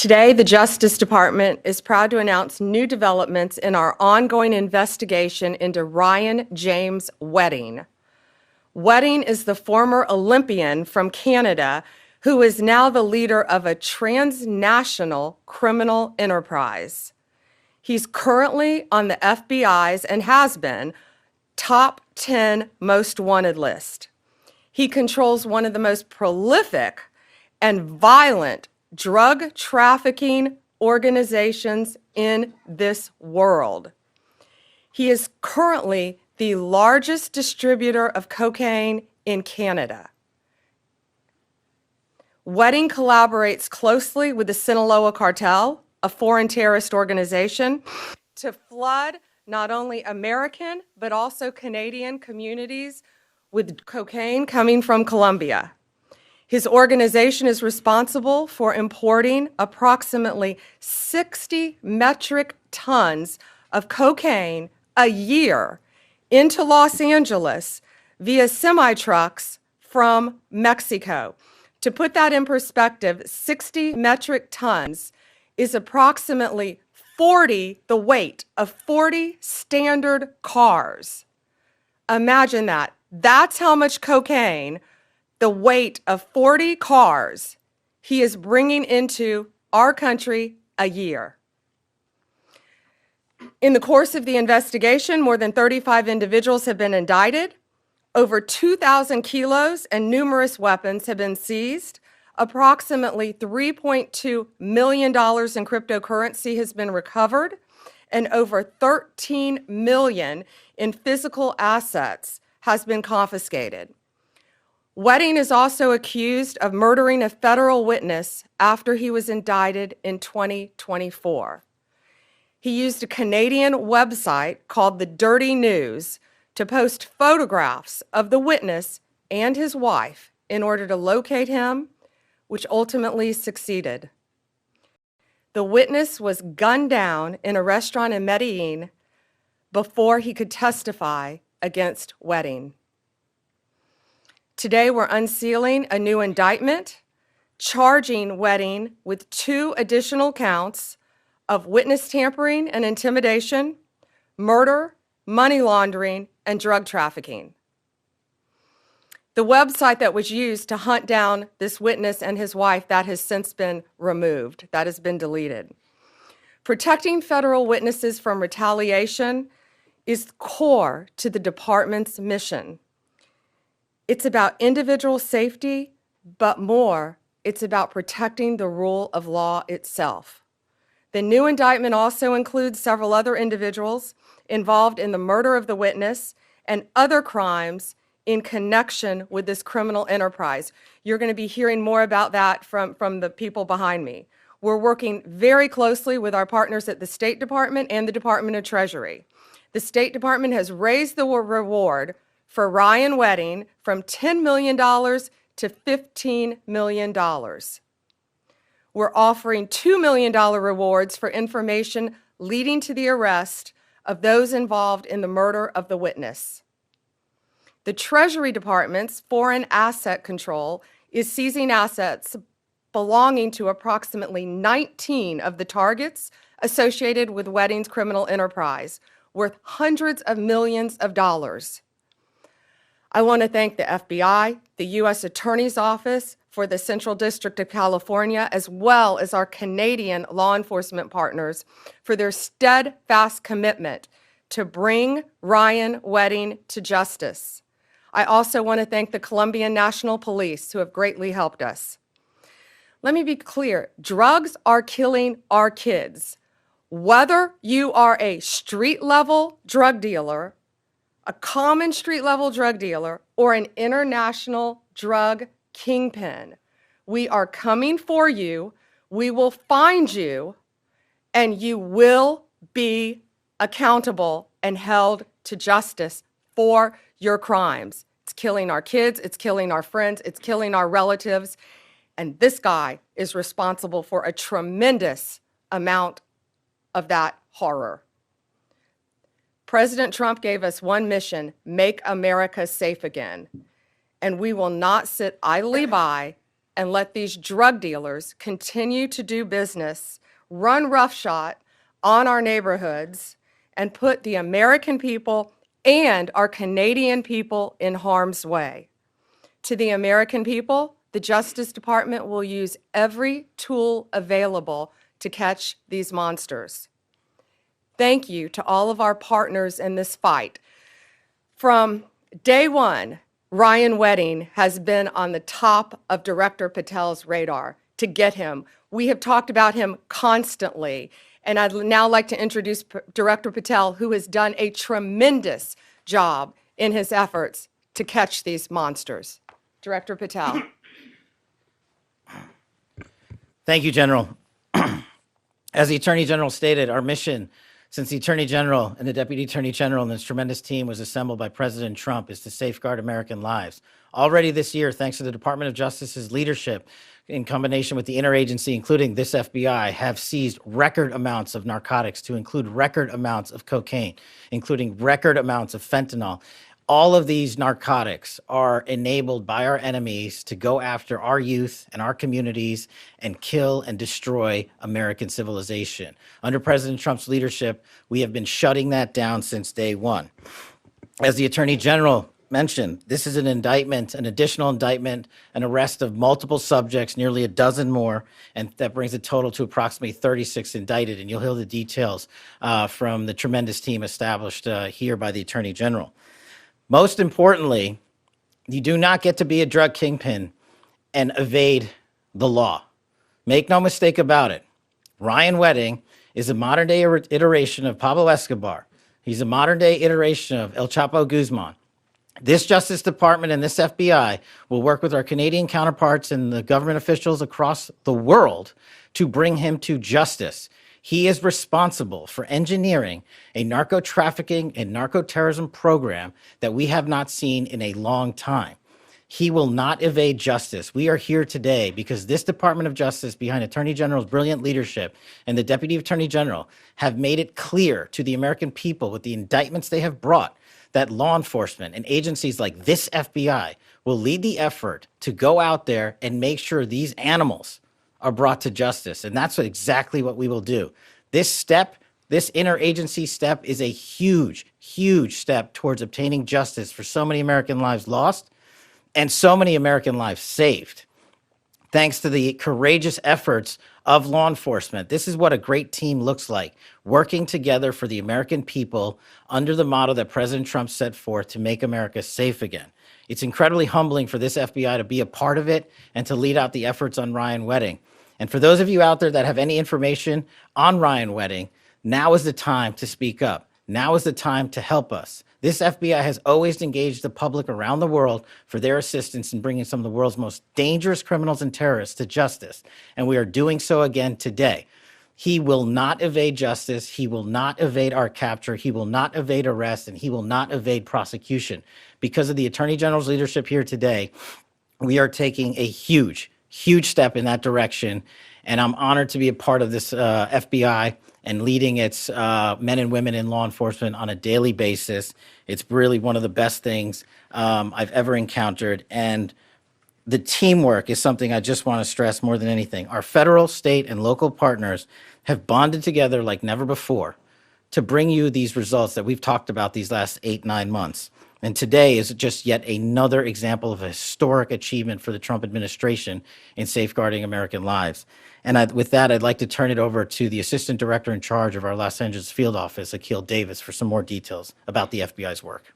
Today, the Justice Department is proud to announce new developments in our ongoing investigation into Ryan James Wedding. Wedding is the former Olympian from Canada who is now the leader of a transnational criminal enterprise. He's currently on the FBI's and has been top 10 most wanted list. He controls one of the most prolific and violent drug trafficking organizations in this world. He is currently the largest distributor of cocaine in Canada. Wedding collaborates closely with the Sinaloa Cartel, a foreign terrorist organization, to flood not only American but also Canadian communities with cocaine coming from Colombia. His organization is responsible for importing approximately 60 metric tons of cocaine a year into Los Angeles via semi-trucks from Mexico. To put that in perspective, 60 metric tons is approximately the weight of 40 standard cars. Imagine that. That's how much cocaine, the weight of 40 cars, he is bringing into our country a year. In the course of the investigation, more than 35 individuals have been indicted. Over 2,000 kilos and numerous weapons have been seized. Approximately $3.2 million in cryptocurrency has been recovered, and over $13 million in physical assets has been confiscated. Wedding is also accused of murdering a federal witness after he was indicted in 2024. He used a Canadian website called The Dirty News to post photographs of the witness and his wife in order to locate him, which ultimately succeeded. The witness was gunned down in a restaurant in Medellin before he could testify against Wedding. Today, we're unsealing a new indictment, charging Wedding with 2 additional counts of witness tampering and intimidation, murder, money laundering, and drug trafficking. The website that was used to hunt down this witness and his wife, that has since been removed. That has been deleted. Protecting federal witnesses from retaliation is core to the department's mission. It's about individual safety, but more, it's about protecting the rule of law itself. The new indictment also includes several other individuals involved in the murder of the witness and other crimes in connection with this criminal enterprise. You're going to be hearing more about that from the people behind me. We're working very closely with our partners at the State Department and the Department of Treasury. The State Department has raised the reward for Ryan Wedding from $10 million to $15 million. We're offering $2 million rewards for information leading to the arrest of those involved in the murder of the witness. The Treasury Department's Foreign Asset Control is seizing assets belonging to approximately 19 of the targets associated with Wedding's criminal enterprise, worth hundreds of millions of dollars. I want to thank the FBI, the U.S. Attorney's Office for the Central District of California, as well as our Canadian law enforcement partners for their steadfast commitment to bring Ryan Wedding to justice. I also want to thank the Colombian National Police, who have greatly helped us. Let me be clear, drugs are killing our kids. Whether you are a street-level drug dealer, a common street-level drug dealer, or an international drug kingpin, we are coming for you, we will find you, and you will be accountable and held to justice for your crimes. It's killing our kids, it's killing our friends, it's killing our relatives, and this guy is responsible for a tremendous amount of that horror. President Trump gave us one mission: make America safe again. And we will not sit idly by and let these drug dealers continue to do business, run roughshod on our neighborhoods, and put the American people and our Canadian people in harm's way. To the American people, the Justice Department will use every tool available to catch these monsters. Thank you to all of our partners in this fight. From day one, Ryan Wedding has been on the top of Director Patel's radar to get him. We have talked about him constantly, and I'd now like to introduce Director Patel, who has done a tremendous job in his efforts to catch these monsters. Director Patel. Thank you, General. As the Attorney General stated, our mission since the Attorney General and the Deputy Attorney General and this tremendous team was assembled by President Trump is to safeguard American lives. Already this year, thanks to the Department of Justice's leadership, in combination with the interagency, including this FBI, have seized record amounts of narcotics to include record amounts of cocaine, including record amounts of fentanyl. All of these narcotics are enabled by our enemies to go after our youth and our communities and kill and destroy American civilization. Under President Trump's leadership, we have been shutting that down since day one. As the Attorney General mentioned, this is an indictment, an additional indictment, an arrest of multiple subjects, nearly a dozen more, and that brings the total to approximately 36 indicted. And you'll hear the details from the tremendous team established here by the Attorney General. Most importantly, you do not get to be a drug kingpin and evade the law. Make no mistake about it. Ryan Wedding is a modern day iteration of Pablo Escobar. He's a modern day iteration of El Chapo Guzman. This Justice Department and this FBI will work with our Canadian counterparts and the government officials across the world to bring him to justice. He is responsible for engineering a narco-trafficking and narco-terrorism program that we have not seen in a long time. He will not evade justice. We are here today because this Department of Justice, behind Attorney General's brilliant leadership and the Deputy Attorney General, have made it clear to the American people with the indictments they have brought that law enforcement and agencies like this FBI will lead the effort to go out there and make sure these animals are brought to justice. And that's exactly what we will do. This step, this interagency step, is a huge, huge step towards obtaining justice for so many American lives lost and so many American lives saved. Thanks to the courageous efforts of law enforcement. This is what a great team looks like, working together for the American people under the motto that President Trump set forth to make America safe again. It's incredibly humbling for this FBI to be a part of it and to lead out the efforts on Ryan Wedding. And for those of you out there that have any information on Ryan Wedding, now is the time to speak up. Now is the time to help us. This FBI has always engaged the public around the world for their assistance in bringing some of the world's most dangerous criminals and terrorists to justice. And we are doing so again today. He will not evade justice. He will not evade our capture. He will not evade arrest, and he will not evade prosecution. Because of the Attorney General's leadership here today, we are taking a huge, huge step in that direction. And I'm honored to be a part of this FBI and leading its men and women in law enforcement on a daily basis. It's really one of the best things I've ever encountered. And the teamwork is something I just want to stress more than anything. Our federal, state, and local partners have bonded together like never before to bring you these results that we've talked about these last 8-9 months. And today is just yet another example of a historic achievement for the Trump administration in safeguarding American lives. And with that, I'd like to turn it over to the Assistant Director in charge of our Los Angeles field office, Akil Davis, for some more details about the FBI's work.